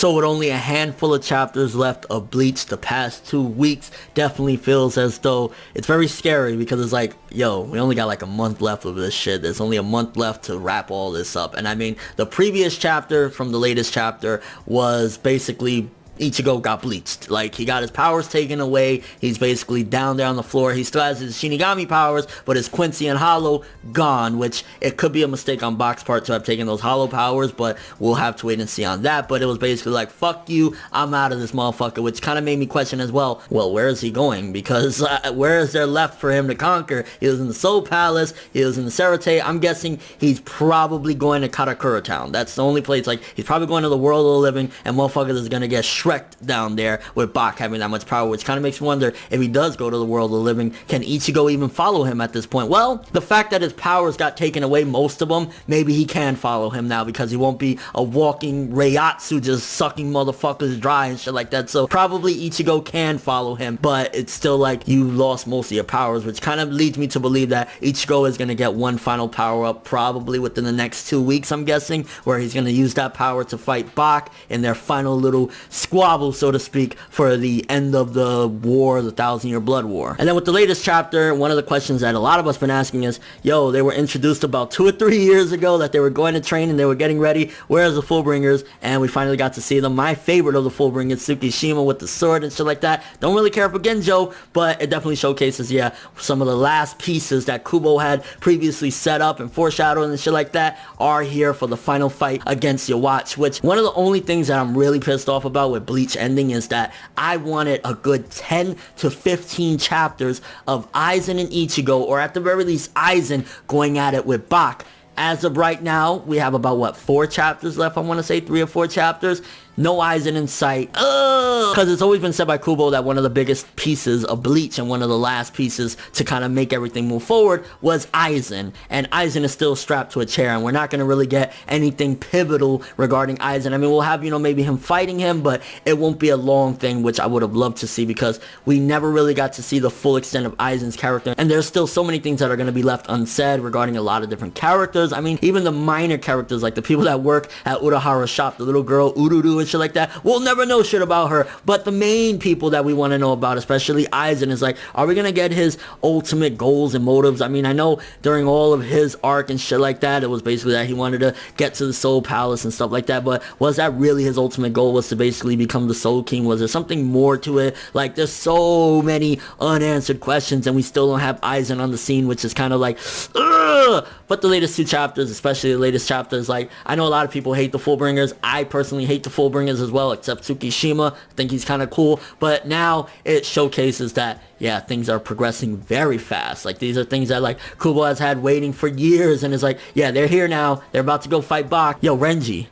So with only a handful of chapters left of Bleach, the past 2 weeks definitely feels as though it's very scary, because it's like, yo, we only got like a month left of this shit. There's only a month left to wrap all this up. And I mean, the previous chapter from the latest chapter was basically Ichigo got bleached. Like, he got his powers taken away. He's basically down there on the floor. He still has his Shinigami powers, but his Quincy and Hollow gone, which it could be a mistake on Bach's part to have taken those Hollow powers, but we'll have to wait and see on that. But it was basically like, fuck you, I'm out of this motherfucker, which kind of made me question as well, where is he going? Because where is there left for him to conquer? He was in the Soul Palace, he was in the Serite. I'm guessing he's probably going to Karakura Town. That's the only place. Like, he's probably going to the world of the living, and motherfuckers is gonna get Shrek down there with Bach having that much power, which kind of makes me wonder, if he does go to the world of the living, can Ichigo even follow him at this point? Well, the fact that his powers got taken away, most of them, maybe he can follow him now, because he won't be a walking Reiatsu just sucking motherfuckers dry and shit like that. So probably Ichigo can follow him, but it's still like, you lost most of your powers, which kind of leads me to believe that Ichigo is going to get one final power up probably within the next 2 weeks, I'm guessing, where he's going to use that power to fight Bach in their final little squabble, so to speak, for the end of the war, the 1,000-year blood war. And then with the latest chapter, one of the questions that a lot of us been asking is, yo, they were introduced about 2 or 3 years ago that they were going to train and they were getting ready. Where's the Fullbringers? And we finally got to see them. My favorite of the Fullbringers, Tsukishima with the sword and shit like that. Don't really care for Genjo, but it definitely showcases, yeah, some of the last pieces that Kubo had previously set up and foreshadowed and shit like that are here for the final fight against Yhwach, which one of the only things that I'm really pissed off about with Bleach ending is that I wanted a good 10 to 15 chapters of Aizen and Ichigo, or at the very least Aizen going at it with Bach. As of right now, we have about, 4 chapters left, I want to say 3 or 4 chapters. No Aizen in sight. Because it's always been said by Kubo that one of the biggest pieces of Bleach and one of the last pieces to kind of make everything move forward was Aizen. And Aizen is still strapped to a chair, and we're not going to really get anything pivotal regarding Aizen. I mean, we'll have, maybe him fighting him, but it won't be a long thing, which I would have loved to see, because we never really got to see the full extent of Aizen's character. And there's still so many things that are going to be left unsaid regarding a lot of different characters. I mean, even the minor characters, like the people that work at Urahara's shop, the little girl, Ururu, and shit like that, we'll never know shit about her. But the main people that we want to know about, especially Aizen, is like, are we gonna get his ultimate goals and motives? I mean, I know during all of his arc and shit like that, it was basically that he wanted to get to the Soul Palace and stuff like that, but was that really his ultimate goal, was to basically become the Soul King? Was there something more to it? Like, there's so many unanswered questions, and we still don't have Aizen on the scene, which is kind of like, ugh! But the latest 2 chapters, especially the latest chapters, like, I know a lot of people hate the Fullbringers. I personally hate the Fullbringers as well, except Tsukishima. I think he's kind of cool, but now it showcases that, yeah, things are progressing very fast. Like, these are things that, like, Kubo has had waiting for years, and it's like, yeah, they're here now. They're about to go fight Bach. Yo, Renji,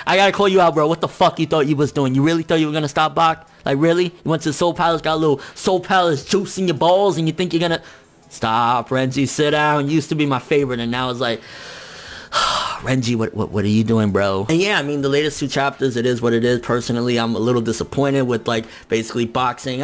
I gotta call you out, bro. What the fuck you thought you was doing? You really thought you were gonna stop Bach? Like, really? You went to the Soul Palace, got a little Soul Palace juice in your balls, and you think you're gonna... Stop, Renji, sit down. Used to be my favorite, and now it's like... Renji, what are you doing, bro? And yeah, I mean, the latest 2 chapters, it is what it is. Personally, I'm a little disappointed with, like, basically Bach saying,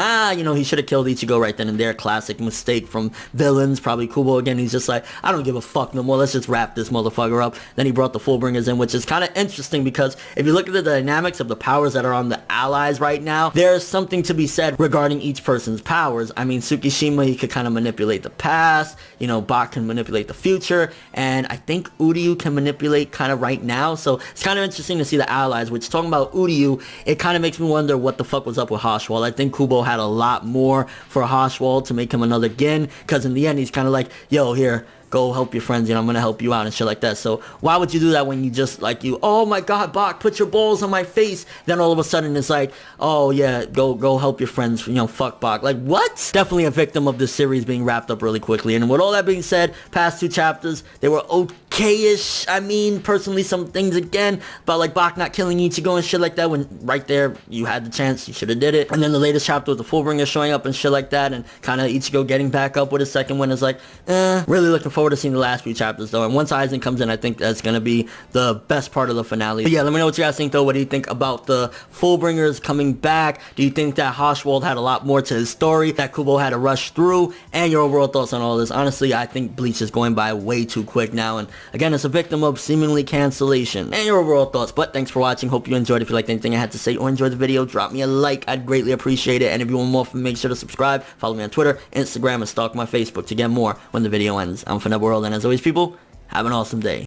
he should have killed Ichigo right then and there. Classic mistake from villains. Probably Kubo again. He's just like, I don't give a fuck no more. Let's just wrap this motherfucker up. Then he brought the Fullbringers in, which is kind of interesting, because if you look at the dynamics of the powers that are on the allies right now, there's something to be said regarding each person's powers. I mean, Tsukishima, he could kind of manipulate the past. Bach can manipulate the future. And I think Uryu can manipulate kind of right now, so it's kind of interesting to see the allies, which, talking about Uryu, it kind of makes me wonder what the fuck was up with Haschwald. I think Kubo had a lot more for Haschwald to make him another Gin, because in the end, he's kind of like, yo, here, go help your friends, I'm gonna help you out and shit like that. So why would you do that when you just, like, oh my god, Bach, put your balls on my face? Then all of a sudden it's like, oh yeah, go help your friends, fuck Bach. Like, what? Definitely a victim of this series being wrapped up really quickly. And with all that being said, past 2 chapters, they were okay-ish. I mean, personally, some things again about, like, Bach not killing Ichigo and shit like that, when right there you had the chance, you should have did it. And then the latest chapter with the Fullbringer showing up and shit like that, and kind of Ichigo getting back up with a second one is like, really looking forward to seeing the last few chapters though. And once Aizen comes in, I think that's gonna be the best part of the finale. But yeah, let me know what you guys think though. What do you think about the Fullbringers coming back? Do you think that Haschwald had a lot more to his story that Kubo had to rush through? And your overall thoughts on all this? Honestly, I think Bleach is going by way too quick now, and Again, it's a victim of seemingly cancellation. And your overall thoughts, but thanks for watching. Hope you enjoyed. If you liked anything I had to say or enjoyed the video, drop me a like. I'd greatly appreciate it. And if you want more from me, make sure to subscribe, follow me on Twitter, Instagram, and stalk my Facebook to get more when the video ends. I'm ForneverWorld, and as always, people, have an awesome day.